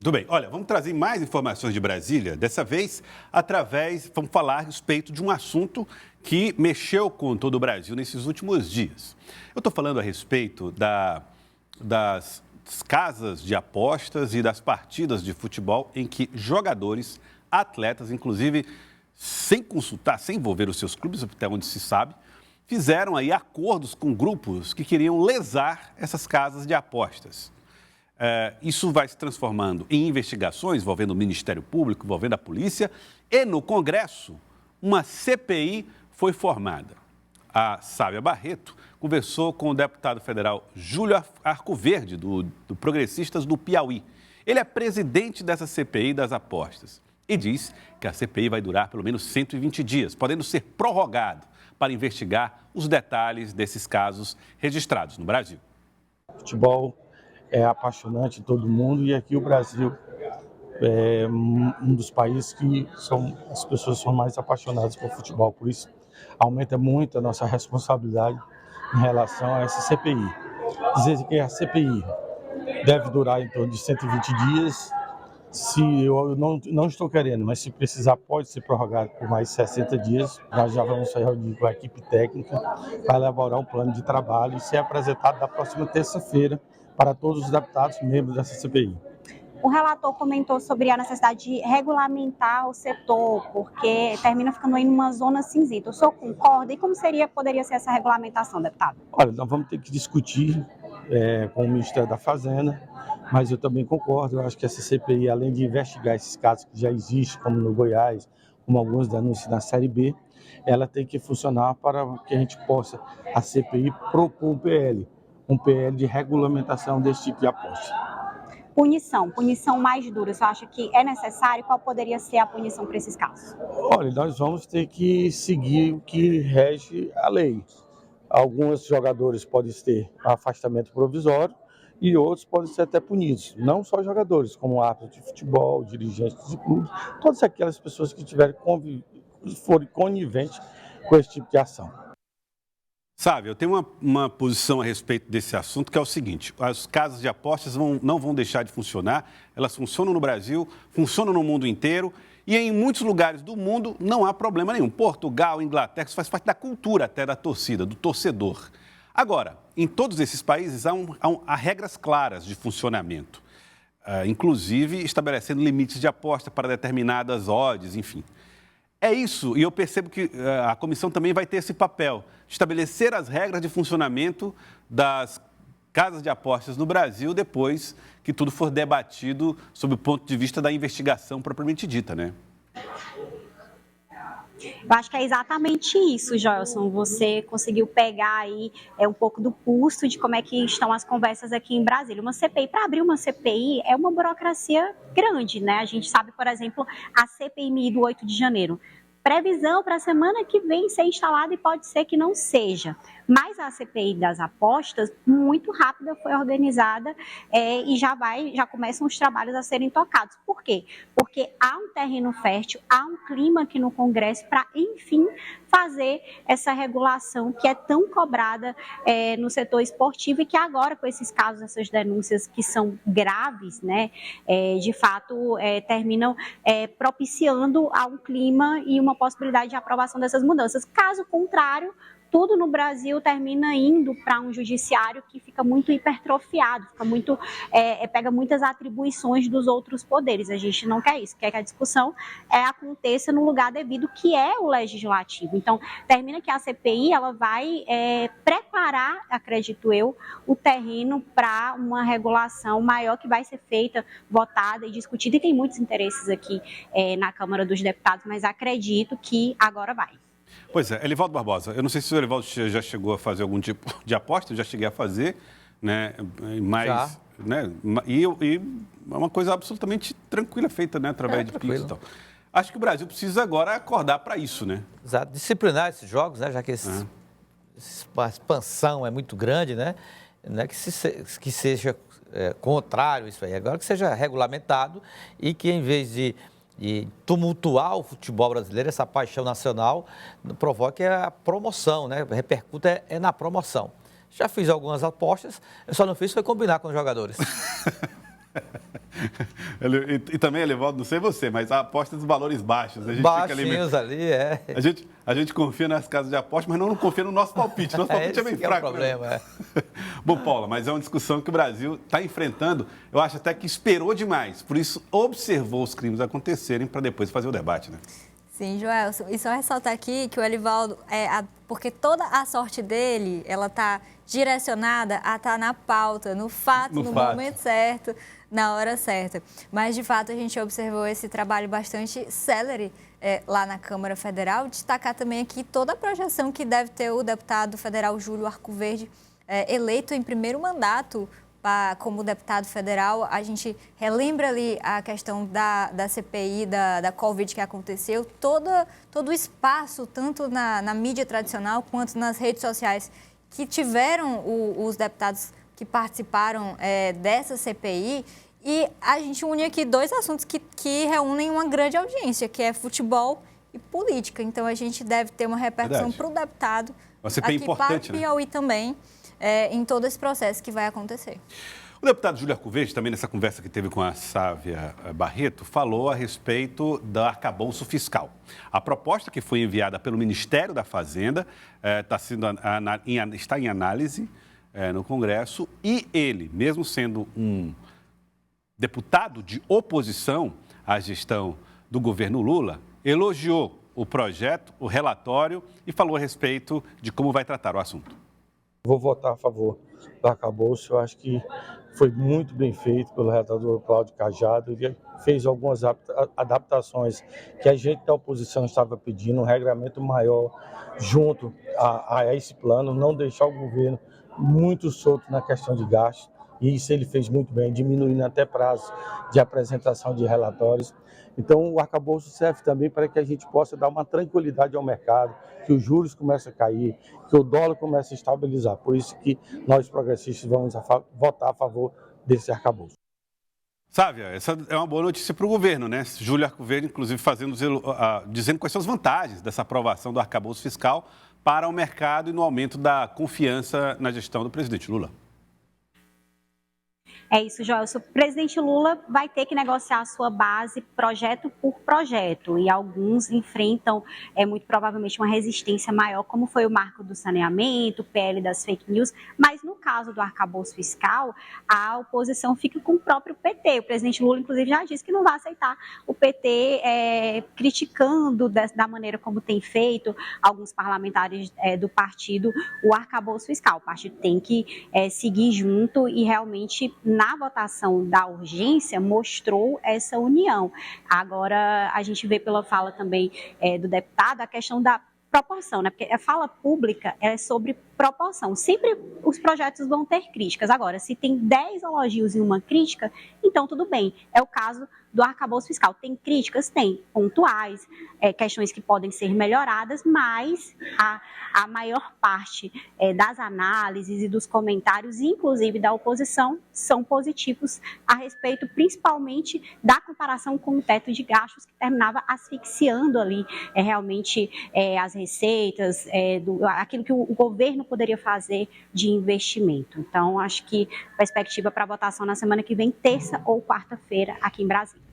Tudo bem. Olha, vamos trazer mais informações de Brasília. Dessa vez, vamos falar a respeito de um assunto que mexeu com todo o Brasil nesses últimos dias. Eu estou falando a respeito das casas de apostas e das partidas de futebol em que jogadores, atletas, inclusive, sem consultar, sem envolver os seus clubes, até onde se sabe, fizeram aí acordos com grupos que queriam lesar essas casas de apostas. Isso vai se transformando em investigações envolvendo o Ministério Público, envolvendo a polícia, e no Congresso, uma CPI foi formada. A Sávia Barreto conversou com o deputado federal Júlio Arcoverde, do Progressistas do Piauí. Ele é presidente dessa CPI das apostas e diz que a CPI vai durar pelo menos 120 dias, podendo ser prorrogado para investigar os detalhes desses casos registrados no Brasil. Futebol é apaixonante em todo mundo e aqui o Brasil é um dos países que as pessoas são mais apaixonadas por futebol. Por isso, aumenta muito a nossa responsabilidade em relação a essa CPI. Dizer que a CPI deve durar em torno de 120 dias. Se eu não estou querendo, mas se precisar, pode ser prorrogado por mais 60 dias. Nós já vamos reunir com a equipe técnica para elaborar um plano de trabalho e ser apresentado na próxima terça-feira para todos os deputados membros dessa CPI. O relator comentou sobre a necessidade de regulamentar o setor, porque termina ficando aí numa zona cinzenta. O senhor concorda? E como poderia ser essa regulamentação, deputado? Olha, nós vamos ter que discutir com o Ministério da Fazenda, mas eu também concordo. Eu acho que essa CPI, além de investigar esses casos que já existem, como no Goiás, como alguns denúncias na Série B, ela tem que funcionar para que a gente possa, a CPI, propor um PL de regulamentação desse tipo de aposta. Punição mais dura, você acha que é necessário? Qual poderia ser a punição para esses casos? Olha, nós vamos ter que seguir o que rege a lei. Alguns jogadores podem ter afastamento provisório e outros podem ser até punidos. Não só jogadores, como árbitros de futebol, dirigentes de clubes, todas aquelas pessoas que forem coniventes com esse tipo de ação. Sabe, eu tenho uma posição a respeito desse assunto, que é o seguinte: as casas de apostas não vão deixar de funcionar, elas funcionam no Brasil, funcionam no mundo inteiro, e em muitos lugares do mundo não há problema nenhum. Portugal, Inglaterra, isso faz parte da cultura até da torcida, do torcedor. Agora, em todos esses países há regras claras de funcionamento, inclusive estabelecendo limites de aposta para determinadas odds, enfim. É isso, e eu percebo que a comissão também vai ter esse papel, estabelecer as regras de funcionamento das casas de apostas no Brasil depois que tudo for debatido sob o ponto de vista da investigação propriamente dita, né? Eu acho que é exatamente isso, Joelson. Você conseguiu pegar aí um pouco do pulso de como é que estão as conversas aqui em Brasília. Uma CPI, para abrir uma CPI, é uma burocracia grande, né? A gente sabe, por exemplo, a CPMI do 8 de janeiro. Previsão para a semana que vem ser instalada e pode ser que não seja. Mas a CPI das apostas, muito rápida, foi organizada e já começam os trabalhos a serem tocados. Por quê? Porque há um terreno fértil, há um clima aqui no Congresso para, enfim, fazer essa regulação que é tão cobrada no setor esportivo e que agora, com esses casos, essas denúncias que são graves, né, de fato, terminam propiciando a um clima e uma possibilidade de aprovação dessas mudanças. Caso contrário, tudo no Brasil termina indo para um judiciário que fica muito hipertrofiado, pega muitas atribuições dos outros poderes. A gente não quer isso, quer que a discussão aconteça no lugar devido, que é o legislativo. Então, termina que a CPI ela vai preparar, acredito eu, o terreno para uma regulação maior que vai ser feita, votada e discutida. E tem muitos interesses aqui na Câmara dos Deputados, mas acredito que agora vai. Pois é, Elivaldo Barbosa, eu não sei se o Elivaldo já chegou a fazer algum tipo de aposta, eu já cheguei a fazer, né, mas, já. Né, e é uma coisa absolutamente tranquila, feita, né, através de Pix e tal. Acho que o Brasil precisa agora acordar para isso, né? Exato, disciplinar esses jogos, né, já que a expansão é muito grande, né, que seja contrário isso aí, agora que seja regulamentado e que em vez de tumultuar o futebol brasileiro, essa paixão nacional, provoque a promoção, né? Repercuta na promoção. Já fiz algumas apostas, eu só não fiz foi combinar com os jogadores. E também, Elivaldo, não sei você, mas a aposta dos valores baixos. A gente Baixinhos ali, A gente confia nas casas de aposta, mas não confia no nosso palpite. Nosso palpite é bem fraco. É o problema, né? Bom, Paula, mas é uma discussão que o Brasil está enfrentando. Eu acho até que esperou demais. Por isso, observou os crimes acontecerem para depois fazer o debate, né? Sim, Joelson. E só ressaltar aqui que o Elivaldo, porque toda a sorte dele, ela está direcionada a estar na pauta, no fato, no momento certo, na hora certa. Mas, de fato, a gente observou esse trabalho bastante célere lá na Câmara Federal. Destacar também aqui toda a projeção que deve ter o deputado federal Júlio Arcoverde, eleito em primeiro mandato como deputado federal. A gente relembra ali a questão da CPI, da Covid que aconteceu, todo o espaço, tanto na mídia tradicional quanto nas redes sociais, que tiveram os deputados que participaram dessa CPI. E a gente une aqui dois assuntos que reúnem uma grande audiência, que é futebol e política. Então, a gente deve ter uma repercussão para o deputado, aqui para o Piauí também, em todo esse processo que vai acontecer. O deputado Júlio Arcoverde, também nessa conversa que teve com a Sávia Barreto, falou a respeito do arcabouço fiscal. A proposta que foi enviada pelo Ministério da Fazenda está em análise no Congresso e ele, mesmo sendo um deputado de oposição à gestão do governo Lula, elogiou o projeto, o relatório e falou a respeito de como vai tratar o assunto. Vou votar a favor do arcabouço. Eu acho que foi muito bem feito pelo relatador Cláudio Cajado. Ele fez algumas adaptações que a gente da oposição estava pedindo, um regramento maior junto a esse plano, não deixar o governo muito solto na questão de gastos. E isso ele fez muito bem, diminuindo até prazo de apresentação de relatórios. Então, o arcabouço serve também para que a gente possa dar uma tranquilidade ao mercado, que os juros comecem a cair, que o dólar comece a estabilizar. Por isso que nós, progressistas, vamos votar a favor desse arcabouço. Sávia, essa é uma boa notícia para o governo, né? Júlio Arcoverde, inclusive, dizendo quais são as vantagens dessa aprovação do arcabouço fiscal para o mercado e no aumento da confiança na gestão do presidente Lula. É isso, Joelson. O presidente Lula vai ter que negociar a sua base projeto por projeto e alguns enfrentam muito provavelmente uma resistência maior, como foi o marco do saneamento, o PL das fake news, mas no caso do arcabouço fiscal, a oposição fica com o próprio PT. O presidente Lula, inclusive, já disse que não vai aceitar o PT criticando da maneira como tem feito alguns parlamentares do partido o arcabouço fiscal. O partido tem que seguir junto e realmente na votação da urgência mostrou essa união. Agora, a gente vê pela fala também do deputado a questão da proporção, né? Porque a fala pública é sobre proporção. Sempre os projetos vão ter críticas. Agora, se tem 10 elogios e uma crítica, então tudo bem. É o caso do arcabouço fiscal. Tem críticas? Tem. Pontuais, questões que podem ser melhoradas, mas a maior parte das análises e dos comentários, inclusive da oposição, são positivos a respeito, principalmente, da comparação com o teto de gastos, que terminava asfixiando ali realmente as receitas, aquilo que o governo poderia fazer de investimento. Então, acho que perspectiva para votação na semana que vem, terça ou quarta-feira, aqui em Brasília.